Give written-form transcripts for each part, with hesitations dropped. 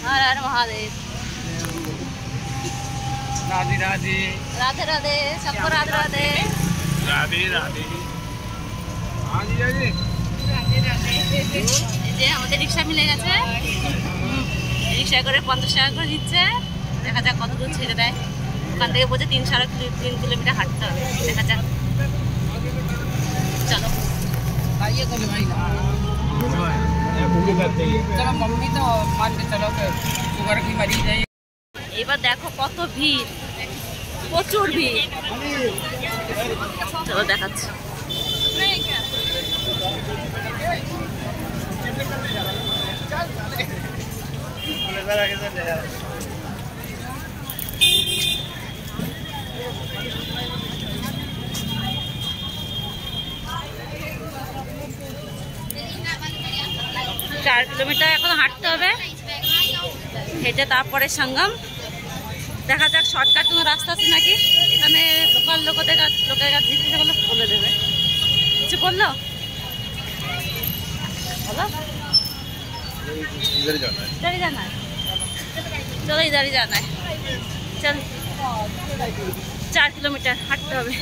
हर हर महादेव। राधे राधे राधे राधे सबको राधे राधे राधे राधे। हाँ जी राधे যে আমাদের রিক্সা মিলে গেছে, রিক্সা করে 50 টাকা করে দিচ্ছে। দেখা যাক কত দূর ছেড়ে দেয়। ওখান থেকে বলছে 3 কিলোমিটার হাঁটতে হবে। দেখা যাক, চলো। चलो मम्मी तो मान के चलो शुगर की मरीज है। এবার দেখো কত ভিড়, প্রচুর ভিড়। চলো দেখাচ্ছি। 4 কিলোমিটার এখন হাঁটতে হবে হেঁটে, তারপরে সঙ্গম। দেখা যাক শর্টকাট কোনো রাস্তা আছে নাকি। এখানে লোকাল লোকের কাছে জিজ্ঞাসা করলে বলে দেবে। কিছু বললো বলো। इधर जाना है, चलो इधर ही जाना है। चल 4 किलोमीटर হাঁটতে হবে।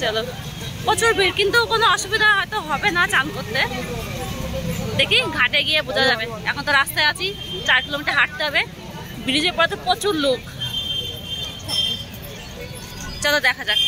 চলো, প্রচুর ভিড়, কিন্তু কোনো অসুবিধা হয়তো হবে না চান করতে। দেখি ঘাটে গিয়ে বোঝা যাবে। এখন তো রাস্তায় আছি, 4 কিলোমিটার হাঁটতে হবে। ব্রিজের পরে তো প্রচুর লোক। চলো দেখা যাক।